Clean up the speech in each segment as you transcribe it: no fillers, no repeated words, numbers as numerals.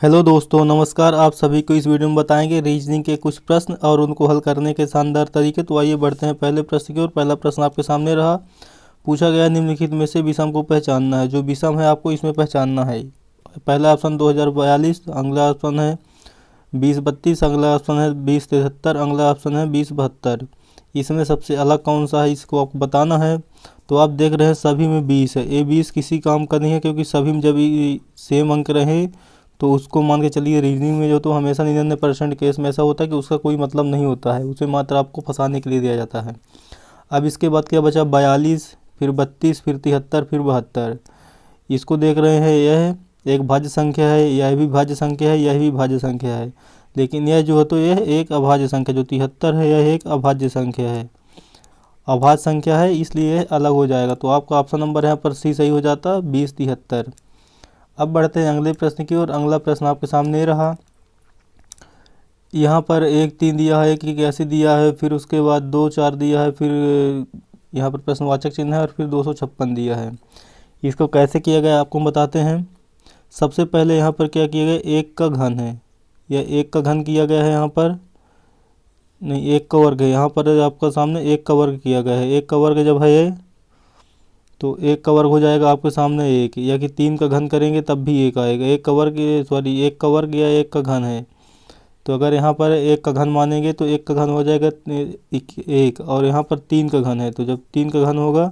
Hello दोस्तों, नमस्कार। आप सभी को इस वीडियो में बताएंगे रीजनिंग के कुछ प्रश्न और उनको हल करने के शानदार तरीके। तो आइए बढ़ते हैं पहले प्रश्न की ओर। पहला प्रश्न आपके सामने रहा। पूछा गया निम्नलिखित में से विषम को पहचानना है। जो विषम है आपको इसमें पहचानना है। पहला ऑप्शन 2042, अगला ऑप्शन है 2032, अगला ऑप्शन है 2073, अगला ऑप्शन है 2072। इसमें सबसे अलग कौन सा है इसको आपको बताना है। तो आप देख रहे हैं सभी में 20 है। ये 20 किसी काम का नहीं है, क्योंकि सभी में जब सेम अंक रहे तो उसको मान के चलिए रीजनिंग में जो तो हमेशा 99% केस में ऐसा होता है कि उसका कोई मतलब नहीं होता है, उसे मात्र आपको फंसाने के लिए दिया जाता है। अब इसके बाद क्या बचा? 42, फिर 32, फिर 73, फिर 72। इसको देख रहे हैं, यह एक भाज्य संख्या है, यह भी भाज्य संख्या है, यह भी भाज्य संख्या है। लेकिन यह जो है तो यह एक अभाज्य संख्या, जो 73 है यह एक अभाज्य संख्या है, अभाज्य संख्या है, इसलिए यह अलग हो जाएगा। तो आपका ऑप्शन नंबर यहाँ पर सी सही हो जाता, 2073। अब बढ़ते हैं अगले प्रश्न की ओर। अगला प्रश्न आपके सामने रहा। यहाँ पर 1 3 दिया है, 1 81 दिया है, फिर उसके बाद 2 4 दिया है, फिर यहाँ पर प्रश्नवाचक चिन्ह है और फिर 256 दिया है। इसको कैसे किया गया आपको बताते हैं। सबसे पहले यहाँ पर क्या किया गया? 1 का घन है, यह 1 का घन किया गया है। यहाँ पर नहीं, 1 का वर्ग है। यहाँ पर आपका सामने 1 का वर्ग किया गया है। 1 का वर्ग जब है ये, तो 1 का वर्ग हो जाएगा आपके सामने 1, या कि 3 का घन करेंगे तब भी 1 आएगा। 1 का वर्ग, सॉरी 1 का वर्ग या 1 का घन है, तो अगर यहाँ पर 1 का घन मानेंगे तो 1 का घन हो जाएगा 1, और यहाँ पर 3 का घन है, तो जब 3 का घन होगा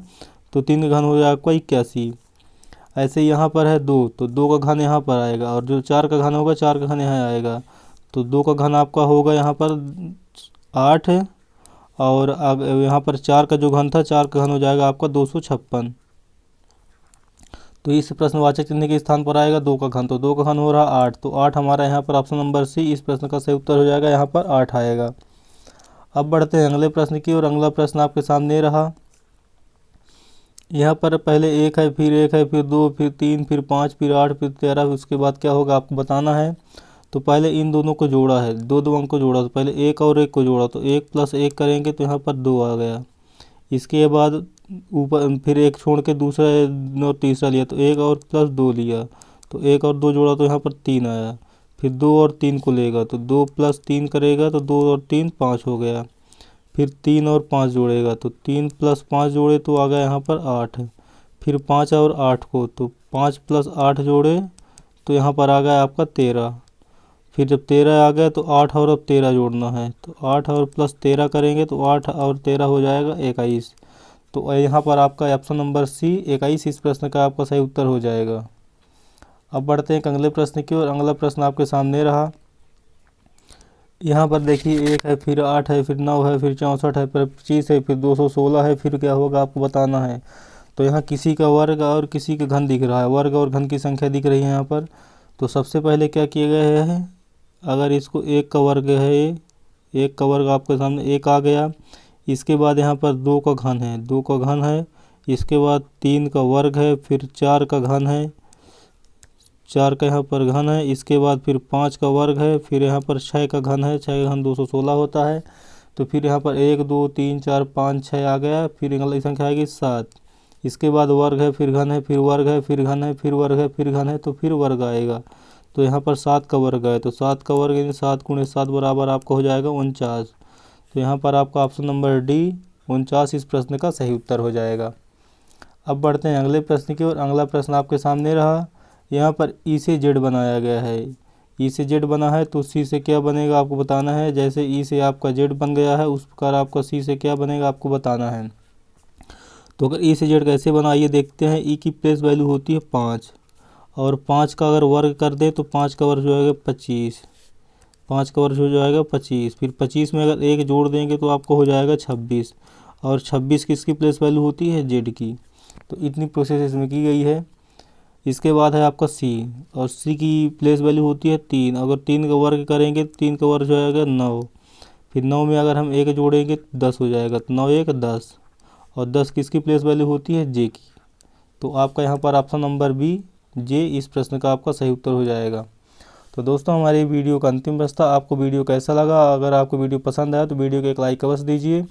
तो 3 का घन हो जाएगा आपका 81। ऐसे ही यहाँ पर है 2, तो 2 का घन यहाँ पर आएगा, और जो 4 का घन होगा 4 का घन यहाँ आएगा, तो 2 का घन आपका होगा यहाँ पर 8, और यहाँ पर 4 का जो घन था 4 का घन हो जाएगा आपका 256। तो इस प्रश्नवाचक चिन्ह के स्थान पर आएगा 2 का घन, तो 2 का घन हो रहा 8, तो 8 हमारा यहाँ पर ऑप्शन नंबर सी इस प्रश्न का सही उत्तर हो जाएगा, यहाँ पर 8 आएगा। अब बढ़ते हैं अगले प्रश्न की ओर। अगला प्रश्न आपके सामने रहा। यहाँ पर पहले 1 है, फिर 1 है, फिर 2, फिर 3, फिर 5, फिर 8, फिर 13। उसके बाद क्या होगा आपको बताना है। तो पहले इन दोनों को जोड़ा है, दो दो अंक को जोड़ा, तो पहले 1 और 1 को जोड़ा, तो 1 + 1 करेंगे तो यहाँ पर 2 आ गया। इसके बाद ऊपर फिर 1 छोड़ के दूसरा और तीसरा लिया, तो 1 और +2 लिया, तो 1 और 2 जोड़ा तो यहाँ पर 3 आया। फिर 2 और 3 को लेगा, तो 2 + 3 करेगा, तो 2 और 3 5 हो गया। फिर 3 और 5 जोड़ेगा, तो 3 + 5 जोड़े तो आ गया यहाँ पर 8। फिर 5 और 8 को, तो 5 + 8 जोड़े तो यहाँ पर आ गया आपका 13। फिर जब 13 आ गया तो 8 और अब 13 जोड़ना है, तो 8 और +13 करेंगे तो 8 और 13 हो जाएगा 21। तो यहाँ पर आपका ऑप्शन नंबर सी 21 इस प्रश्न का आपका सही उत्तर हो जाएगा। अब बढ़ते हैं अगले प्रश्न की ओर। अगला प्रश्न आपके सामने रहा। यहाँ पर देखिए 1 है, फिर 8 है, फिर 9 है, फिर 64 है, फिर 25 है, फिर 216 है, फिर क्या होगा आपको बताना है। तो यहाँ किसी का वर्ग और किसी का घन दिख रहा है, वर्ग और घन की संख्या दिख रही है यहाँ पर। तो सबसे पहले क्या किया गया है, अगर इसको 1 का वर्ग है, 1 का वर्ग आपके सामने 1 आ गया। इसके बाद यहाँ पर 2 का घन है, 2 का घन है। इसके बाद 3 का वर्ग है, फिर 4 का घन है, 4 का यहाँ पर घन है। इसके बाद फिर 5 का वर्ग है, फिर यहाँ पर 6 का घन है, 6 का घन 216 होता है। तो फिर यहाँ पर 1 2 3 4 5 6 आ गया। फिर अगली संख्या आएगी 7। इसके बाद वर्ग है, फिर घन है, फिर वर्ग है, फिर घन है, फिर वर्ग है, फिर घन है, तो फिर वर्ग आएगा। तो यहाँ पर 7 का वर्ग है, तो 7 का वर्ग यानी 7 × 7 बराबर आपका हो जाएगा 49। तो यहाँ पर आपका ऑप्शन नंबर डी 49 इस प्रश्न का सही उत्तर हो जाएगा। अब बढ़ते हैं अगले प्रश्न की ओर। अगला प्रश्न आपके सामने रहा। यहाँ पर ई से जेड बनाया गया है, ई से जेड बना है, तो सी से क्या बनेगा आपको बताना है। जैसे ई से आपका जेड बन गया है, उस प्रकार आपका सी से क्या बनेगा आपको बताना है। तो अगर ई से जेड कैसे बना, ये देखते हैं। ई की प्लेस वैल्यू होती है 5, और 5 का अगर वर्ग कर दे तो 5 का वर्ग हो जाएगा 25, 5 का वर्ग हो जाएगा 25। फिर 25 में अगर 1 जोड़ देंगे तो आपको हो जाएगा 26, और 26 किसकी प्लेस वैल्यू होती है? जेड की। तो इतनी प्रोसेस इसमें की गई है। इसके बाद है आपका सी, और सी की प्लेस वैल्यू होती है 3। अगर 3 का वर्ग करेंगे तो 3 का वर्ग हो जाएगा 9। फिर 9 में अगर हम 1 जोड़ेंगे तो 10 हो जाएगा, तो 9 1 10, और 10 किसकी प्लेस वैल्यू होती है? जे की। तो आपका यहाँ पर ऑप्शन नंबर बी जे इस प्रश्न का आपका सही उत्तर हो जाएगा। तो दोस्तों हमारी वीडियो का अंतिम प्रश्न, आपको वीडियो कैसा लगा? अगर आपको वीडियो पसंद आया तो वीडियो को एक लाइक अवश्य दीजिए,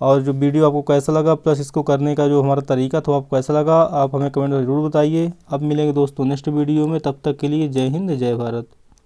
और जो वीडियो आपको कैसा लगा प्लस इसको करने का जो हमारा तरीका था आपको कैसा लगा, आप हमें कमेंट में ज़रूर बताइए। अब मिलेंगे दोस्तों नेक्स्ट वीडियो में, तब तक के लिए जय हिंद जय भारत।